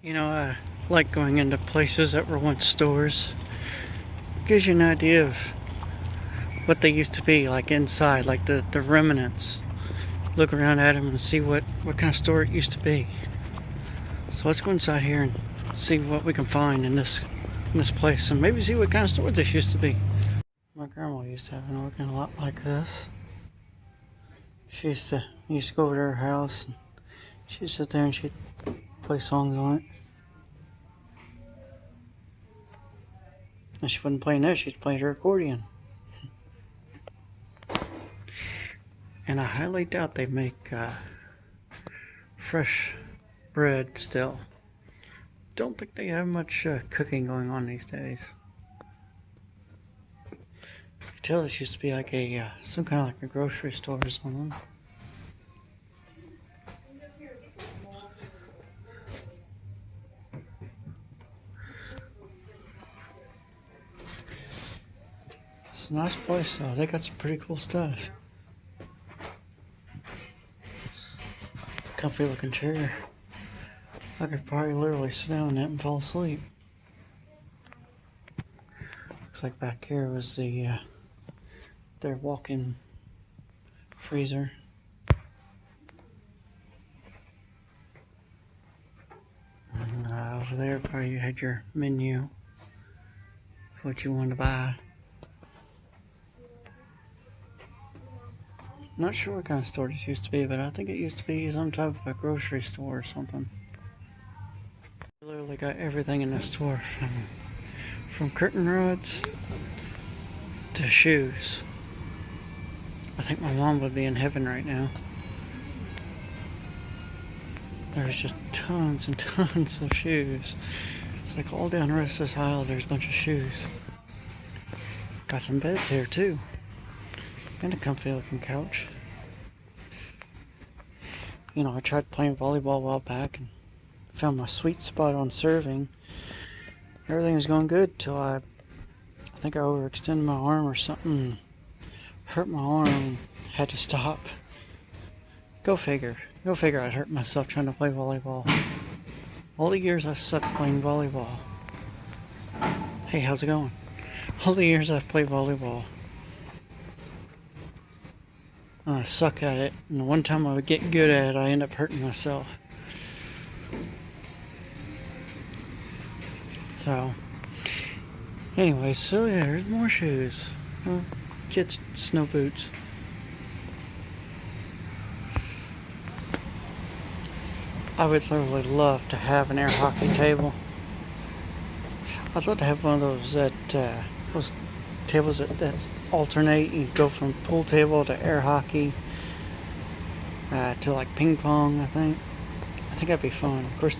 You know, I like going into places that were once stores. Gives you an idea of what they used to be, like inside, like the remnants. Look around at them and see what kind of store it used to be. So let's go inside here and see what we can find in this place, and maybe see what kind of store this used to be. My grandma used to have an organ a lot like this. She used to go over to her house, and she'd sit there and she'd play songs on it. And she wasn't playing that, she'd play her accordion. And I highly doubt they make fresh bread still. Don't think they have much cooking going on these days. You can tell this used to be like a some kind of like a grocery store or something. It's a nice place though. They got some pretty cool stuff. It's a comfy looking chair. I could probably literally sit down in that and fall asleep. Looks like back here was their walk-in freezer. And over there probably you had your menu, what you wanted to buy. Not sure what kind of store this used to be, but I think it used to be some type of a grocery store or something. Literally got everything in this store, from curtain rods to shoes. I think my mom would be in heaven right now. There's just tons and tons of shoes. It's like all down the rest of this aisle there's a bunch of shoes. Got some beds here too. And a comfy looking couch. You know, I tried playing volleyball a while back and found my sweet spot on serving. Everything was going good till I think I overextended my arm or something. Hurt my arm and had to stop. Go figure. Go figure I'd hurt myself trying to play volleyball. All the years I sucked playing volleyball. Hey, how's it going? All the years I've played volleyball. I suck at it, and the one time I would get good at it, I end up hurting myself. So, anyway, so yeah, there's more shoes. Kids' snow boots. I would literally love to have an air hockey table. I'd love to have one of those those tables that alternate. You go from pool table to air hockey to like ping pong. I think that'd be fun. Of course,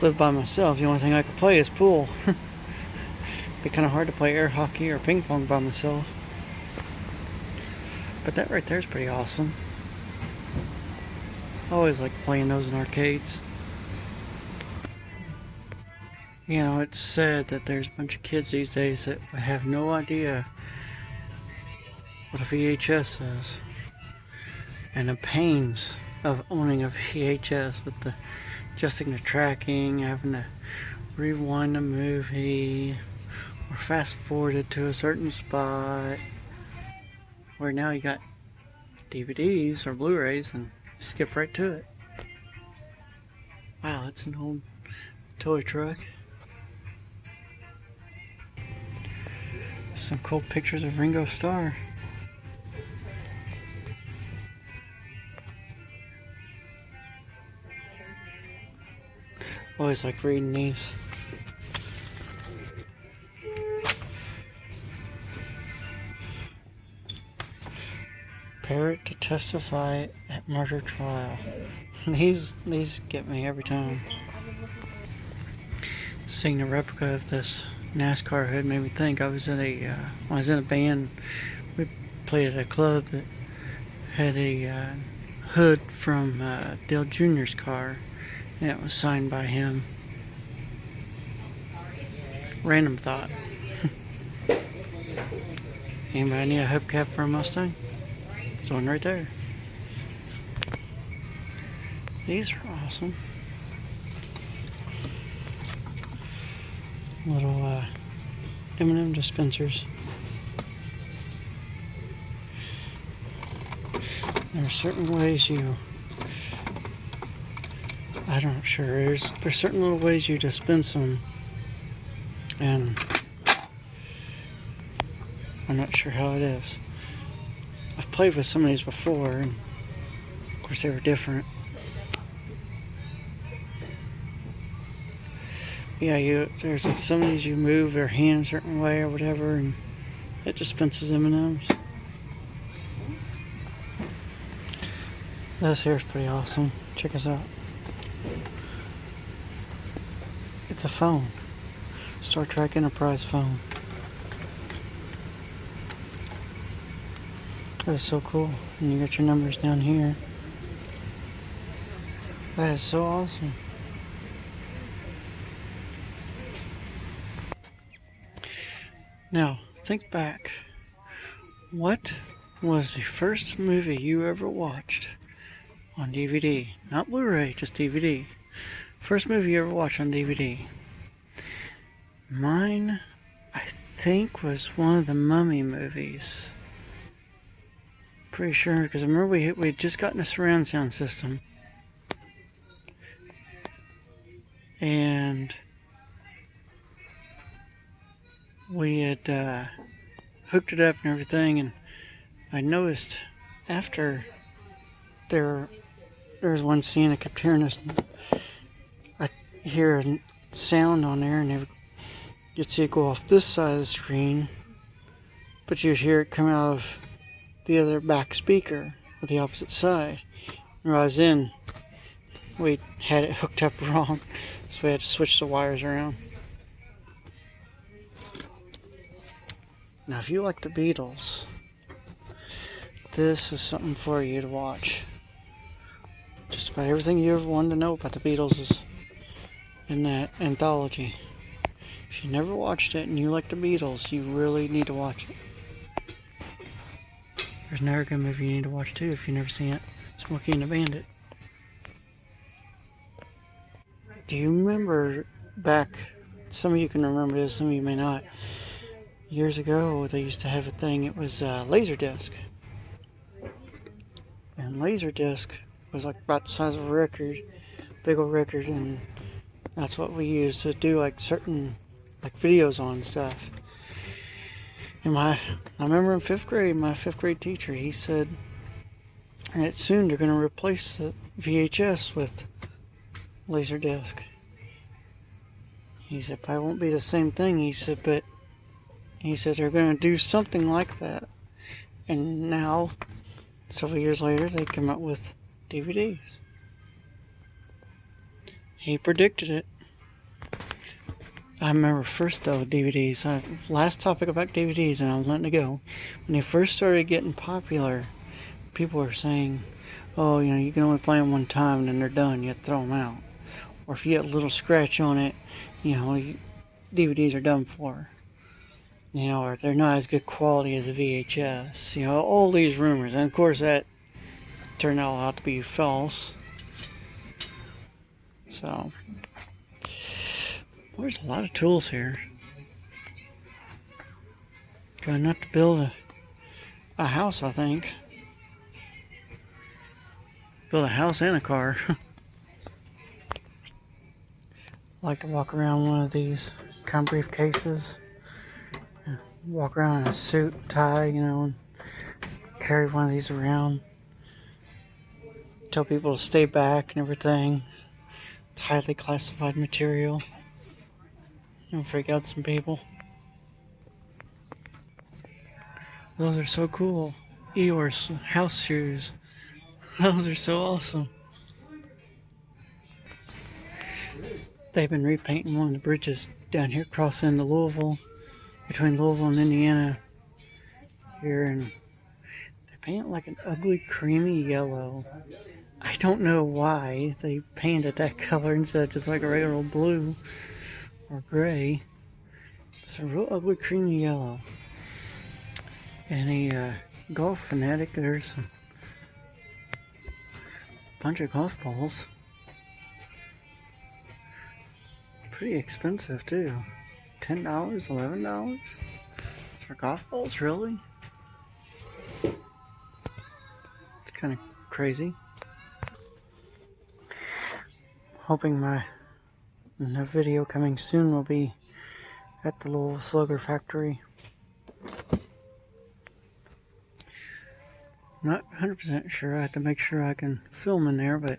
live by myself. The only thing I could play is pool. Be kind of hard to play air hockey or ping pong by myself. But that right there is pretty awesome. I always like playing those in arcades. You know, it's sad that there's a bunch of kids these days that have no idea what a VHS is. And the pains of owning a VHS with the adjusting the tracking, having to rewind the movie, or fast forward it to a certain spot. Where now you got DVDs or Blu-rays and skip right to it. Wow, that's an old toy truck. Some cool pictures of Ringo Starr. Always like reading these. Parrot to testify at murder trial. These get me every time. Seeing a replica of this NASCAR hood made me think I was in a band. We played at a club that had a hood from Dale Jr.'s car, and it was signed by him. Random thought. Anybody need a hubcap for a Mustang? There's one right there. These are awesome. little M&M dispensers. There are certain ways I'm not sure, there's certain little ways you dispense them, and I'm not sure how it is. I've played with some of these before, and of course they were different. Yeah, there's like some of these you move their hand a certain way or whatever, and it dispenses M&Ms. This here is pretty awesome. Check us out. It's a phone. Star Trek Enterprise phone. That is so cool. And you got your numbers down here. That is so awesome. Now, think back. What was the first movie you ever watched on DVD? Not Blu-ray, just DVD. First movie you ever watched on DVD. Mine, I think, was one of the Mummy movies. Pretty sure, because I remember we had just gotten a surround sound system. And we had hooked it up and everything, and I noticed after there was one scene I kept hearing this. I hear a sound on there, and you'd see it go off this side of the screen, but you'd hear it come out of the other back speaker of the opposite side. When I was in, we had it hooked up wrong, so we had to switch the wires around. Now, if you like the Beatles, this is something for you to watch. Just about everything you ever wanted to know about the Beatles is in that anthology. If you never watched it and you like the Beatles, you really need to watch it. There's another good movie you need to watch too if you've never seen it. Smokey and the Bandit. Do you remember back, some of you can remember this, some of you may not, years ago they used to have a thing, it was Laserdisc. And Laserdisc was like about the size of a record, big old record, and that's what we used to do like certain like videos on stuff. And I remember in 5th grade, my 5th grade teacher, he said that soon they're going to replace the VHS with Laserdisc. He said probably won't be the same thing, he said, but he said they're going to do something like that. And now, several years later, they come out with DVDs. He predicted it. I remember first though, DVDs. Last topic about DVDs, and I'm letting it go. When they first started getting popular, people were saying, oh, you can only play them one time and then they're done. You have to throw them out. Or if you get a little scratch on it, DVDs are done for. Or they're not as good quality as a VHS. All these rumors. And of course that turned out to be false. So, there's a lot of tools here. Got enough to build a house, I think. Build a house and a car. I like to walk around one of these kind of briefcases. Walk around in a suit and tie, and carry one of these around. Tell people to stay back and everything. It's highly classified material. Don't freak out some people. Those are so cool. Eeyore's house shoes. Those are so awesome. They've been repainting one of the bridges down here crossing into Louisville, between Louisville and Indiana here, and they paint it like an ugly creamy yellow. I don't know why they painted that color instead of just like a regular old blue or gray. It's a real ugly creamy yellow. And a golf fanatic, there's a bunch of golf balls. Pretty expensive too. $10, $11 for golf balls, really? It's kind of crazy. Hoping my video coming soon will be at the Louisville Slugger factory. Not 100% sure. I have to make sure I can film in there, but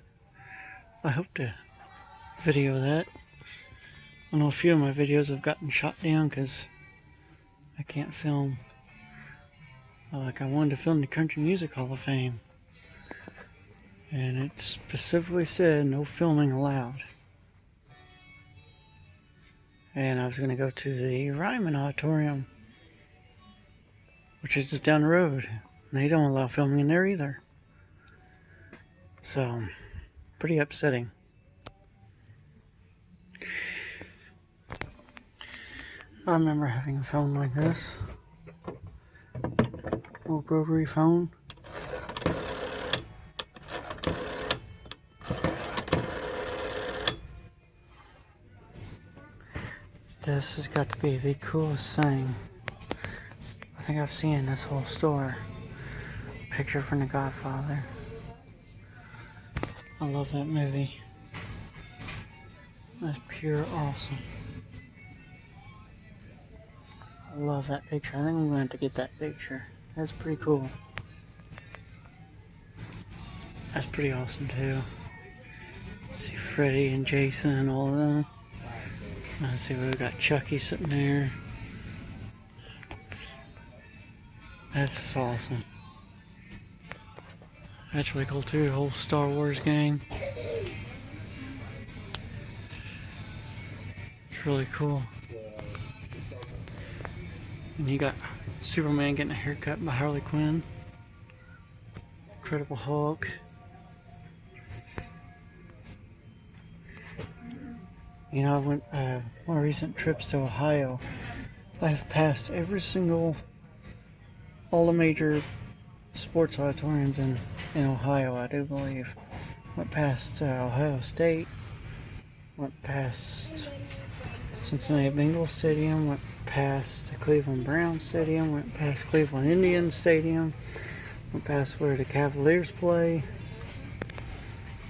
I hope to video that. I know a few of my videos have gotten shot down because I can't film. Like I wanted to film the Country Music Hall of Fame, and it specifically said no filming allowed. And I was going to go to the Ryman Auditorium, which is just down the road. And they don't allow filming in there either. So, pretty upsetting. I remember having a phone like this. Old rotary phone. This has got to be the coolest thing I think I've seen in this whole store. Picture from The Godfather. I love that movie. That's pure awesome. I love that picture. I think I'm going to get that picture. That's pretty cool. That's pretty awesome too. See Freddy and Jason and all of them. Let's see, we've got Chucky sitting there. That's just awesome. That's really cool too, the whole Star Wars gang. It's really cool. And you got Superman getting a haircut by Harley Quinn. Incredible Hulk. You know, I went on recent trips to Ohio. I have passed all the major sports auditoriums in Ohio, I do believe. Went past Ohio State, went past Cincinnati Bengals Stadium, went past the Cleveland Browns Stadium, went past Cleveland Indians Stadium, went past where the Cavaliers play.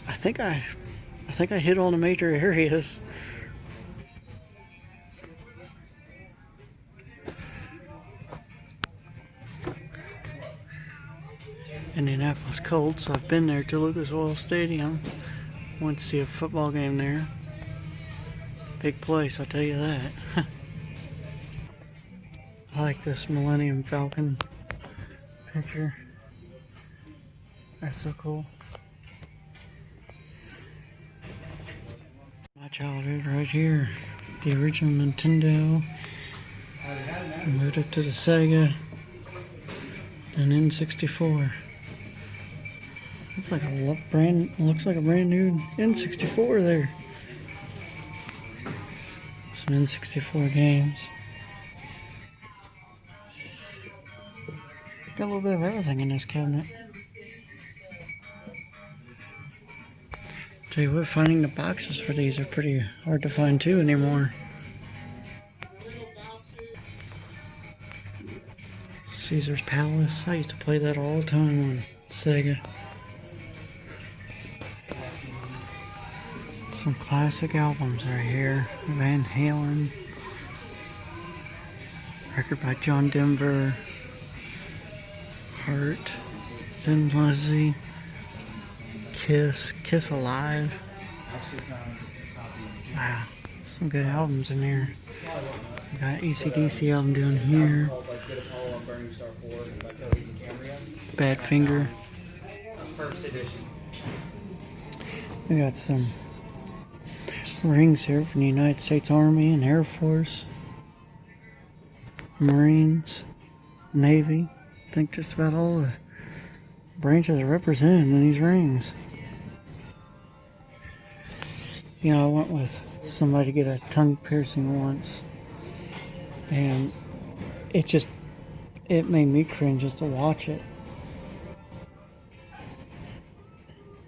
I think I hit all the major areas. Indianapolis Colts. I've been there to Lucas Oil Stadium. Went to see a football game there. Big place, I'll tell you that. I like this Millennium Falcon picture. That's so cool. My childhood right here. The original Nintendo. I moved up to the Sega and N64. It's like looks like a brand new N64 there. Some N64 games. Got a little bit of everything in this cabinet. Tell you what, finding the boxes for these are pretty hard to find too anymore. Caesar's Palace. I used to play that all the time on Sega. Some classic albums right here. Van Halen. Record by John Denver. Heart. Thin Lizzy. Kiss. Kiss Alive. Wow. Some good albums in there. We got AC/DC album down here. Badfinger. First edition. We got some rings here from the United States Army and Air Force, Marines, Navy. I think just about all the branches are represented in these rings. You know, I went with somebody to get a tongue piercing once, and it made me cringe just to watch it.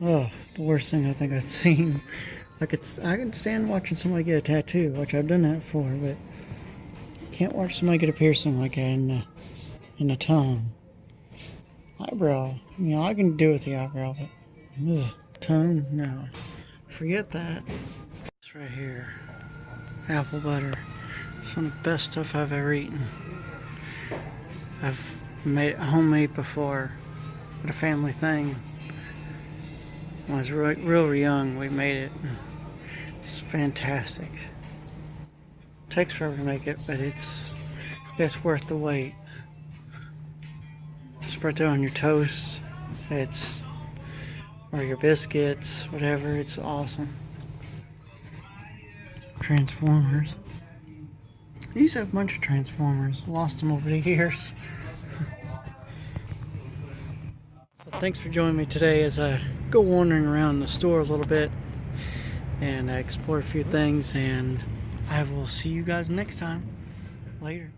Oh, the worst thing I think I've seen. I can stand watching somebody get a tattoo, which I've done that before, but Can't watch somebody get a piercing like that in the tongue. Eyebrow, you know, I can do with the eyebrow, but tongue, no. Forget that. It's right here. Apple butter. Some of the best stuff I've ever eaten. I've made it homemade before at a family thing. When I was real young, we made it. It's fantastic. Takes forever to make it, but it's worth the wait. Spread that on your toast. Or your biscuits, whatever. It's awesome. Transformers. I used to have a bunch of Transformers. Lost them over the years. So thanks for joining me today as I go wandering around the store a little bit and explore a few things, and I will see you guys next time. Later.